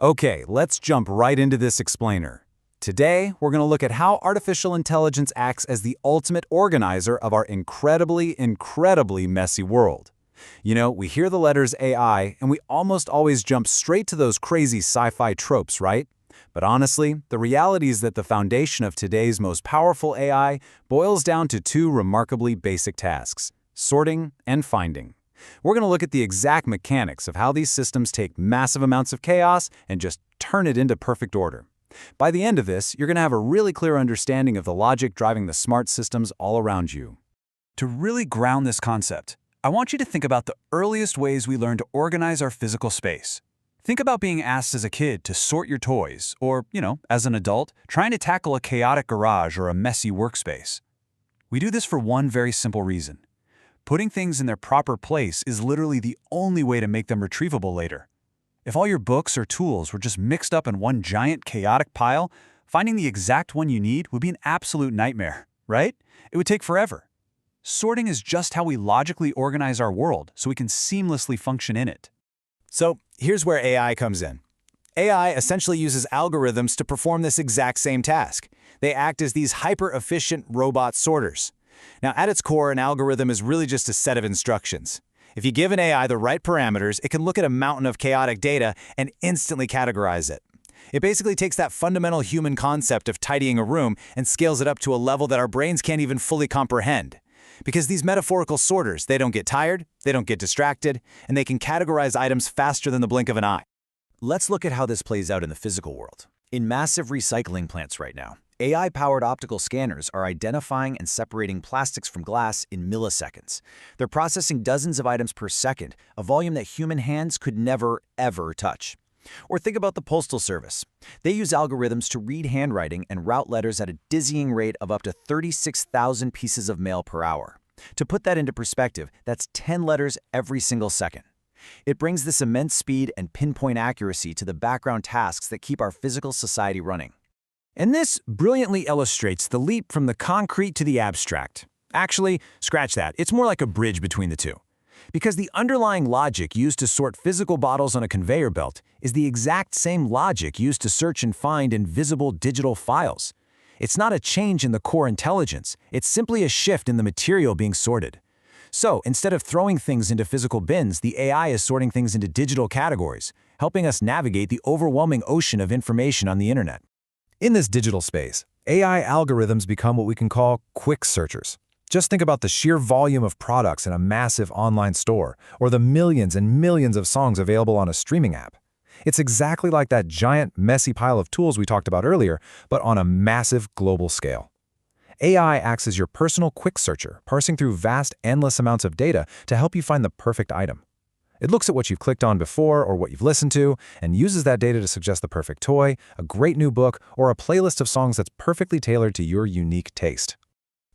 Okay, let's jump right into this explainer. Today, we're going to look at how artificial intelligence acts as the ultimate organizer of our incredibly messy world. You know, we hear the letters AI, and we almost always jump straight to those crazy sci-fi tropes, right? But honestly, the reality is that the foundation of today's most powerful AI boils down to two remarkably basic tasks: sorting and finding. We're going to look at the exact mechanics of how these systems take massive amounts of chaos and just turn it into perfect order. By the end of this, you're going to have a really clear understanding of the logic driving the smart systems all around you. To really ground this concept, I want you to think about the earliest ways we learn to organize our physical space. Think about being asked as a kid to sort your toys, or, as an adult, trying to tackle a chaotic garage or a messy workspace. We do this for one very simple reason. Putting things in their proper place is literally the only way to make them retrievable later. If all your books or tools were just mixed up in one giant chaotic pile, finding the exact one you need would be an absolute nightmare, right? It would take forever. Sorting is just how we logically organize our world so we can seamlessly function in it. So here's where AI comes in. AI essentially uses algorithms to perform this exact same task. They act as these hyper-efficient robot sorters. Now, at its core, an algorithm is really just a set of instructions. If you give an AI the right parameters, it can look at a mountain of chaotic data and instantly categorize it. It basically takes that fundamental human concept of tidying a room and scales it up to a level that our brains can't even fully comprehend. Because these metaphorical sorters, they don't get tired, they don't get distracted, and they can categorize items faster than the blink of an eye. Let's look at how this plays out in the physical world. In massive recycling plants right now, AI-powered optical scanners are identifying and separating plastics from glass in milliseconds. They're processing dozens of items per second, a volume that human hands could never, ever touch. Or think about the Postal Service. They use algorithms to read handwriting and route letters at a dizzying rate of up to 36,000 pieces of mail per hour. To put that into perspective, that's 10 letters every single second. It brings this immense speed and pinpoint accuracy to the background tasks that keep our physical society running. And this brilliantly illustrates the leap from the concrete to the abstract. Actually, scratch that. It's more like a bridge between the two. Because the underlying logic used to sort physical bottles on a conveyor belt is the exact same logic used to search and find invisible digital files. It's not a change in the core intelligence, it's simply a shift in the material being sorted. So, instead of throwing things into physical bins, the AI is sorting things into digital categories, helping us navigate the overwhelming ocean of information on the internet. In this digital space, AI algorithms become what we can call quick searchers. Just think about the sheer volume of products in a massive online store, or the millions and millions of songs available on a streaming app. It's exactly like that giant, messy pile of tools we talked about earlier, but on a massive global scale. AI acts as your personal quick searcher, parsing through vast, endless amounts of data to help you find the perfect item. It looks at what you've clicked on before or what you've listened to, and uses that data to suggest the perfect toy, a great new book, or a playlist of songs that's perfectly tailored to your unique taste.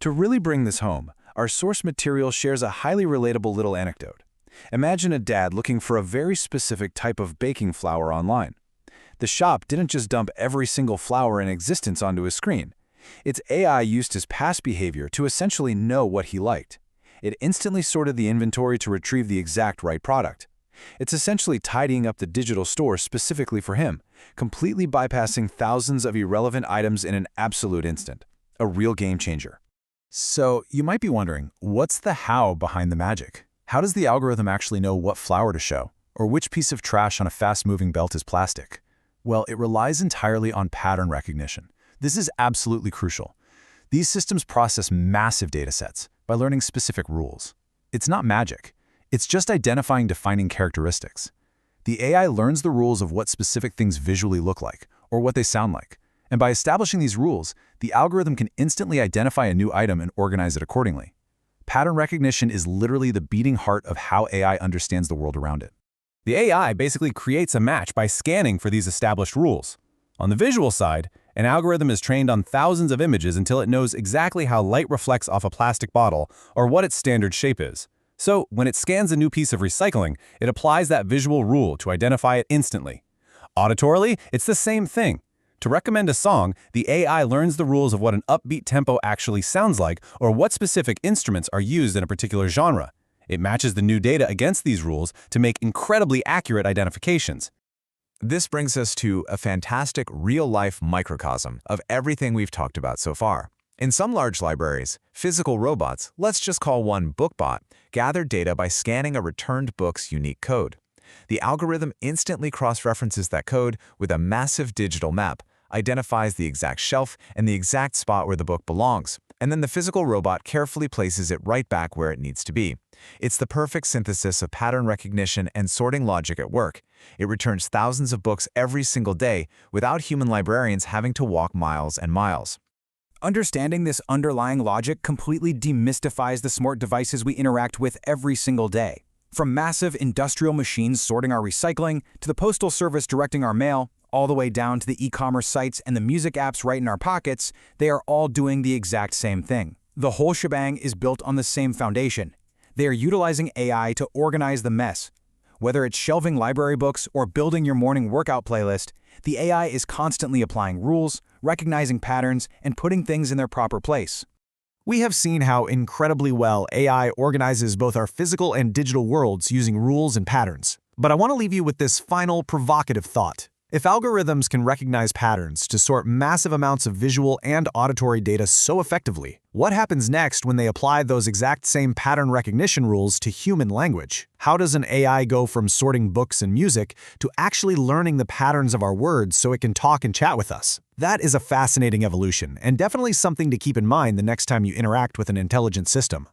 To really bring this home, our source material shares a highly relatable little anecdote. Imagine a dad looking for a very specific type of baking flour online. The shop didn't just dump every single flour in existence onto his screen. Its AI used his past behavior to essentially know what he liked. It instantly sorted the inventory to retrieve the exact right product. It's essentially tidying up the digital store specifically for him, completely bypassing thousands of irrelevant items in an absolute instant. A real game changer. So, you might be wondering, what's the how behind the magic? How does the algorithm actually know what flour to show, or which piece of trash on a fast-moving belt is plastic? Well, it relies entirely on pattern recognition. This is absolutely crucial. These systems process massive data sets by learning specific rules. It's not magic. It's just identifying defining characteristics. The AI learns the rules of what specific things visually look like, or what they sound like. And by establishing these rules, the algorithm can instantly identify a new item and organize it accordingly. Pattern recognition is literally the beating heart of how AI understands the world around it. The AI basically creates a match by scanning for these established rules. On the visual side, an algorithm is trained on thousands of images until it knows exactly how light reflects off a plastic bottle or what its standard shape is. So, when it scans a new piece of recycling, it applies that visual rule to identify it instantly. Auditorily, it's the same thing. To recommend a song, the AI learns the rules of what an upbeat tempo actually sounds like or what specific instruments are used in a particular genre. It matches the new data against these rules to make incredibly accurate identifications. This brings us to a fantastic real-life microcosm of everything we've talked about so far. In some large libraries, physical robots, let's just call one BookBot, gather data by scanning a returned book's unique code. The algorithm instantly cross-references that code with a massive digital map, identifies the exact shelf and the exact spot where the book belongs, and then the physical robot carefully places it right back where it needs to be. It's the perfect synthesis of pattern recognition and sorting logic at work. It returns thousands of books every single day without human librarians having to walk miles and miles. Understanding this underlying logic completely demystifies the smart devices we interact with every single day. From massive industrial machines sorting our recycling, to the postal service directing our mail, all the way down to the e-commerce sites and the music apps right in our pockets, they are all doing the exact same thing. The whole shebang is built on the same foundation. They are utilizing AI to organize the mess. Whether it's shelving library books or building your morning workout playlist, the AI is constantly applying rules, recognizing patterns, and putting things in their proper place. We have seen how incredibly well AI organizes both our physical and digital worlds using rules and patterns. But I want to leave you with this final provocative thought. If algorithms can recognize patterns to sort massive amounts of visual and auditory data so effectively, what happens next when they apply those exact same pattern recognition rules to human language? How does an AI go from sorting books and music to actually learning the patterns of our words so it can talk and chat with us? That is a fascinating evolution, and definitely something to keep in mind the next time you interact with an intelligent system.